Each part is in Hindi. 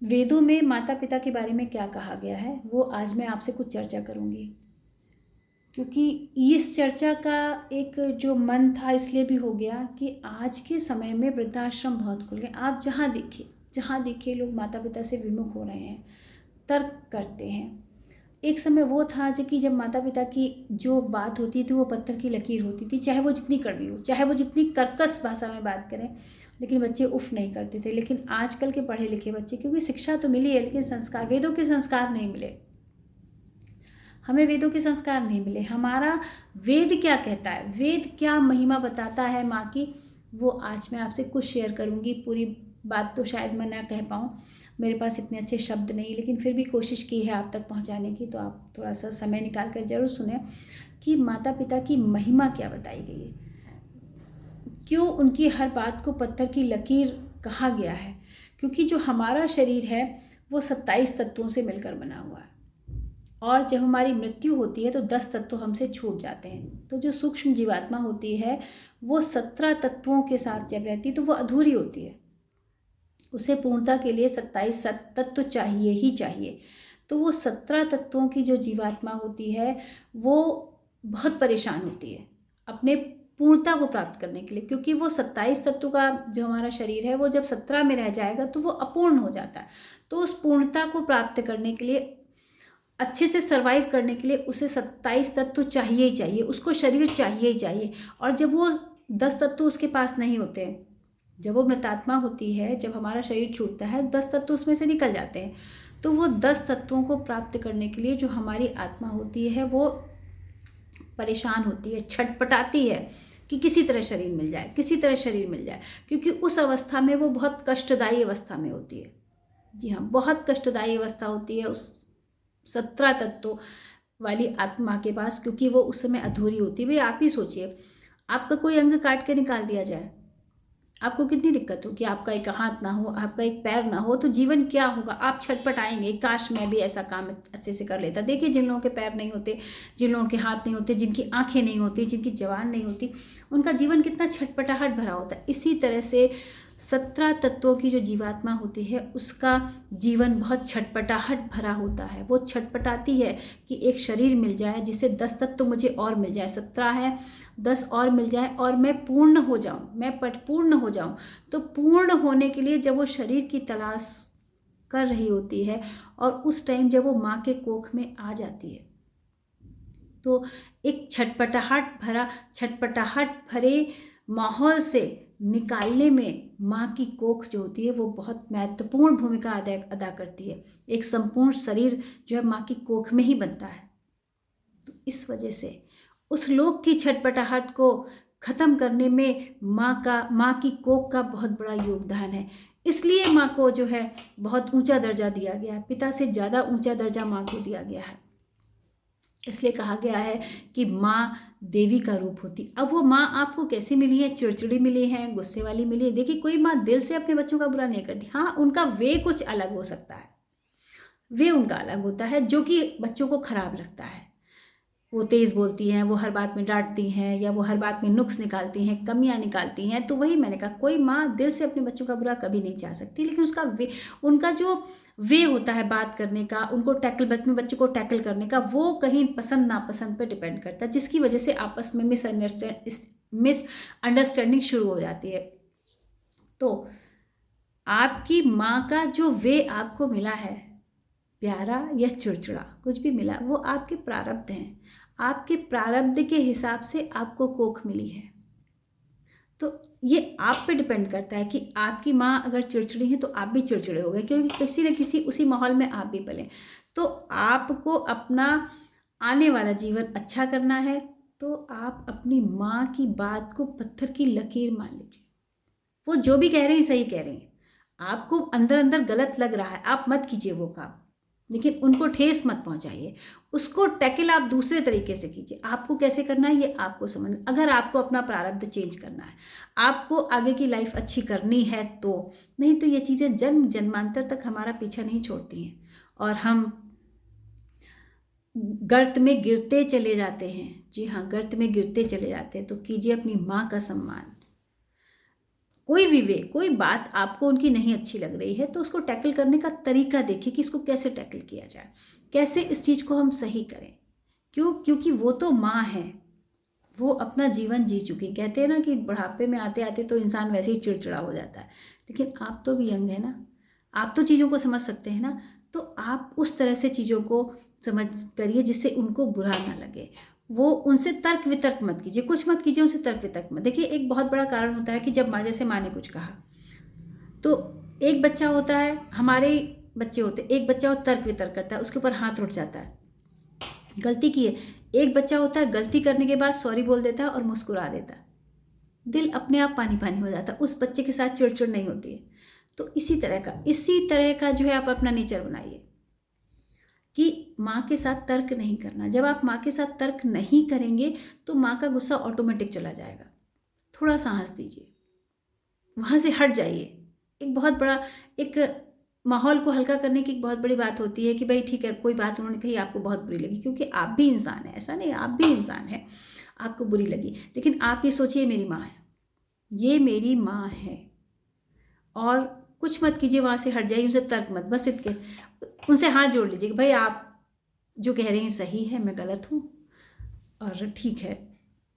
वेदों में माता पिता के बारे में क्या कहा गया है वो आज मैं आपसे कुछ चर्चा करूँगी, क्योंकि इस चर्चा का एक जो मन था इसलिए भी हो गया कि आज के समय में वृद्धाश्रम बहुत खुल गए। आप जहाँ देखिए लोग माता पिता से विमुख हो रहे हैं, तर्क करते हैं। एक समय वो था जब माता पिता की जो बात होती थी वो पत्थर की लकीर होती थी, चाहे वो जितनी कड़वी हो, चाहे वो जितनी कर्कश भाषा में बात करें, लेकिन बच्चे उफ नहीं करते थे। लेकिन आजकल के पढ़े लिखे बच्चे, क्योंकि शिक्षा तो मिली है लेकिन संस्कार, वेदों के संस्कार नहीं मिले। हमें वेदों के संस्कार नहीं मिले। हमारा वेद क्या कहता है, वेद क्या महिमा बताता है माँ की, वो आज मैं आपसे कुछ शेयर करूँगी। पूरी बात तो शायद मैं ना कह पाऊँ, मेरे पास इतने अच्छे शब्द नहीं, लेकिन फिर भी कोशिश की है आप तक पहुँचाने की। तो आप थोड़ा सा समय निकाल कर जरूर सुने कि माता पिता की महिमा क्या बताई गई है, क्यों उनकी हर बात को पत्थर की लकीर कहा गया है। क्योंकि जो हमारा शरीर है वो 27 तत्वों से मिलकर बना हुआ है, और जब हमारी मृत्यु होती है तो 10 तत्व हमसे छूट जाते हैं। तो जो सूक्ष्म जीवात्मा होती है वो 17 तत्वों के साथ जब रहती है तो वो अधूरी होती है। उसे पूर्णता के लिए 27 तत्व चाहिए ही चाहिए। तो वो 17 तत्वों की जो जीवात्मा होती है वो बहुत परेशान होती है अपने पूर्णता को प्राप्त करने के लिए, क्योंकि वो 27 तत्व का जो हमारा शरीर है वो जब 17 में रह जाएगा तो वो अपूर्ण हो जाता है। तो उस पूर्णता को प्राप्त करने के लिए, अच्छे से सर्वाइव करने के लिए उसे 27 तत्व चाहिए ही चाहिए, उसको शरीर चाहिए ही चाहिए। और जब वो 10 तत्व उसके पास नहीं होते हैं, जब वो मृतात्मा होती है, जब हमारा शरीर छूटता है, 10 तत्व उसमें से निकल जाते हैं। तो वो 10 तत्वों को प्राप्त करने के लिए जो हमारी आत्मा होती है वो परेशान होती है, छटपटाती है कि किसी तरह शरीर मिल जाए, किसी तरह शरीर मिल जाए। क्योंकि उस अवस्था में वो बहुत कष्टदायी अवस्था में होती है। जी हाँ, बहुत कष्टदायी अवस्था होती है उस 17 तत्वों वाली आत्मा के पास, क्योंकि वो उस समय अधूरी होती है। भाई आप ही सोचिए, आपका कोई अंग काट के निकाल दिया जाए, आपको कितनी दिक्कत होगी। आपका एक हाथ ना हो, आपका एक पैर ना हो, तो जीवन क्या होगा। आप छटपटाएंगे, काश मैं भी ऐसा काम अच्छे से कर लेता। देखिए जिन लोगों के पैर नहीं होते, जिन लोगों के हाथ नहीं होते, जिनकी आंखें नहीं होती, जिनकी जबान नहीं होती, उनका जीवन कितना छटपटाहट भरा होता है। इसी तरह से 17 तत्वों की जो जीवात्मा होती है उसका जीवन बहुत छटपटाहट भरा होता है। वो छटपटाती है कि एक शरीर मिल जाए जिसे 10 तत्व मुझे और मिल जाए, 17 है, 10 और मिल जाए और मैं पूर्ण हो जाऊं, मैं परिपूर्ण हो जाऊं। तो पूर्ण होने के लिए जब वो शरीर की तलाश कर रही होती है और उस टाइम जब वो माँ के कोख में आ जाती है, तो एक छटपटाहट भरे माहौल से निकालने में माँ की कोख जो होती है वो बहुत महत्वपूर्ण भूमिका अदा करती है। एक संपूर्ण शरीर जो है माँ की कोख में ही बनता है। तो इस वजह से उस लोक की छटपटाहट को खत्म करने में माँ की कोख का बहुत बड़ा योगदान है। इसलिए माँ को जो है बहुत ऊंचा दर्जा दिया गया है, पिता से ज़्यादा ऊंचा दर्जा माँ को दिया गया है। इसलिए कहा गया है कि माँ देवी का रूप होती। अब वो माँ आपको कैसी मिली है, चिड़चिड़ी मिली है, गुस्से वाली मिली है। देखिए कोई माँ दिल से अपने बच्चों का बुरा नहीं करती, हाँ उनका वे कुछ अलग हो सकता है, वे उनका अलग होता है जो कि बच्चों को खराब लगता है। वो तेज़ बोलती हैं, वो हर बात में डांटती हैं, या वो हर बात में नुक्स निकालती हैं, कमियां निकालती हैं। तो वही मैंने कहा, कोई माँ दिल से अपने बच्चों का बुरा कभी नहीं चाह सकती, लेकिन उसका वे, उनका जो वे होता है बात करने का, उनको बच्चों को टैकल करने का, वो कहीं पसंद नापसंद पर डिपेंड करता है, जिसकी वजह से आपस में मिसअंडरस्टैंडिंग शुरू हो जाती है। तो आपकी माँ का जो वे आपको मिला है, प्यारा या चिड़चिड़ा कुछ भी मिला, वो आपके प्रारब्ध हैं। आपके प्रारब्ध के हिसाब से आपको कोख मिली है। तो ये आप पे डिपेंड करता है कि आपकी माँ अगर चिड़चिड़ी है तो आप भी चिड़चिड़े हो गए, क्योंकि किसी न किसी उसी माहौल में आप भी पले। तो आपको अपना आने वाला जीवन अच्छा करना है तो आप अपनी माँ की बात को पत्थर की लकीर मान लीजिए। वो जो भी कह रहे हैं सही कह रहे हैं, आपको अंदर अंदर गलत लग रहा है, आप मत कीजिए वो काम, लेकिन उनको ठेस मत पहुंचाइए। उसको टैकल आप दूसरे तरीके से कीजिए। आपको कैसे करना है ये आपको समझ, अगर आपको अपना प्रारब्ध चेंज करना है, आपको आगे की लाइफ अच्छी करनी है तो, नहीं तो ये चीज़ें जन्म जन्मांतर तक हमारा पीछा नहीं छोड़ती हैं और हम गर्त में गिरते चले जाते हैं। जी हाँ, गर्त में गिरते चले जाते हैं। तो कीजिए अपनी माँ का सम्मान। कोई भी वे, कोई बात आपको उनकी नहीं अच्छी लग रही है तो उसको टैकल करने का तरीका देखिए कि इसको कैसे टैकल किया जाए, कैसे इस चीज़ को हम सही करें। क्योंकि वो तो माँ है, वो अपना जीवन जी चुकी। कहते हैं ना कि बुढ़ापे में आते आते तो इंसान वैसे ही चिड़चिड़ा हो जाता है, लेकिन आप तो भी यंग है ना, आप तो चीज़ों को समझ सकते हैं ना, तो आप उस तरह से चीज़ों को समझ करिए जिससे उनको बुरा ना लगे। वो उनसे तर्क वितर्क मत कीजिए, कुछ मत कीजिए उनसे तर्क वितर्क मत। देखिए एक बहुत बड़ा कारण होता है कि जब माँ, जैसे माँ ने कुछ कहा तो एक बच्चा होता है, हमारे बच्चे होते हैं, एक बच्चा वो तर्क वितर्क करता है, उसके ऊपर हाथ उठ जाता है, गलती की है। एक बच्चा होता है गलती करने के बाद सॉरी बोल देता है और मुस्कुरा देता है, दिल अपने आप पानी पानी हो जाता है, उस बच्चे के साथ चिड़चिड़ नहीं होती है। तो इसी तरह का जो है आप अपना नेचर बनाइए कि माँ के साथ तर्क नहीं करना। जब आप माँ के साथ तर्क नहीं करेंगे तो माँ का गुस्सा ऑटोमेटिक चला जाएगा। थोड़ा सा हंस दीजिए, वहाँ से हट जाइए। एक बहुत बड़ा, एक माहौल को हल्का करने की एक बहुत बड़ी बात होती है कि भाई ठीक है, कोई बात उन्होंने कही आपको बहुत बुरी लगी, क्योंकि आप भी इंसान हैं, ऐसा नहीं, आप भी इंसान हैं, आपको बुरी लगी, लेकिन आप ये सोचिए मेरी माँ है, ये मेरी माँ है, और कुछ मत कीजिए, वहाँ से हट जाइए, उनसे तर्क मत, बस इतने उनसे हाथ जोड़ लीजिए कि भाई आप जो कह रहे हैं सही है, मैं गलत हूँ, और ठीक है,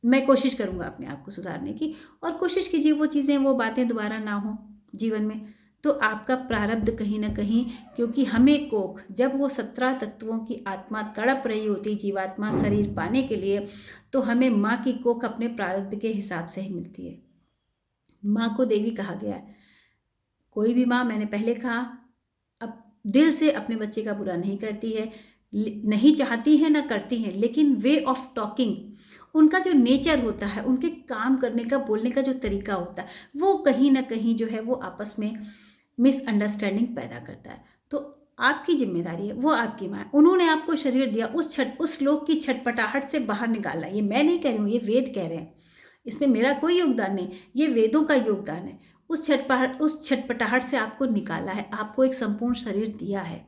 मैं कोशिश करूँगा अपने आप को सुधारने की, और कोशिश कीजिए वो चीज़ें, वो बातें दोबारा ना हो जीवन में। तो आपका प्रारब्ध कहीं ना कहीं, क्योंकि हमें कोख, जब वो 17 तत्वों की आत्मा तड़प रही होती जीवात्मा शरीर पाने के लिए, तो हमें माँ की कोख अपने प्रारब्ध के हिसाब से ही मिलती है। माँ को देवी कहा गया है। कोई भी माँ, मैंने पहले कहा, अब दिल से अपने बच्चे का बुरा नहीं करती है, नहीं चाहती है, ना करती है, लेकिन वे ऑफ टॉकिंग, उनका जो नेचर होता है, उनके काम करने का, बोलने का जो तरीका होता है, वो कहीं ना कहीं जो है वो आपस में मिसअंडरस्टैंडिंग पैदा करता है। तो आपकी जिम्मेदारी है, वो आपकी माँ है, उन्होंने आपको शरीर दिया, उस लोक की छटपटाहट से बाहर निकालना। ये मैं नहीं कह रही हूँ, ये वेद कह रहे हैं, इसमें मेरा कोई योगदान नहीं, ये वेदों का योगदान है। उस छटपटाहट से आपको निकाला है, आपको एक संपूर्ण शरीर दिया है।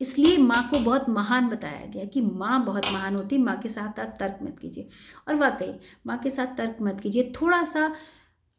इसलिए माँ को बहुत महान बताया गया कि माँ बहुत महान होती, माँ के साथ आप तर्क मत कीजिए। और वाकई माँ के साथ तर्क मत कीजिए, थोड़ा सा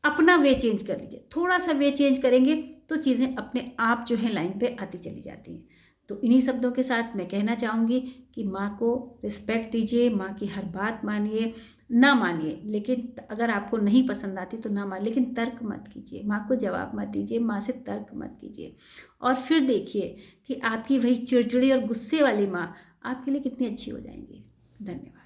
अपना वे चेंज कर लीजिए, थोड़ा सा वे चेंज करेंगे तो चीज़ें अपने आप जो है लाइन पे आती चली जाती हैं। तो इन्हीं शब्दों के साथ मैं कहना चाहूँगी कि माँ को रिस्पेक्ट दीजिए, माँ की हर बात मानिए, ना मानिए, लेकिन अगर आपको नहीं पसंद आती तो ना मान, लेकिन तर्क मत कीजिए, माँ को जवाब मत दीजिए, माँ से तर्क मत कीजिए। और फिर देखिए कि आपकी वही चिड़चिड़ी और गुस्से वाली माँ आपके लिए कितनी अच्छी हो जाएंगी। धन्यवाद।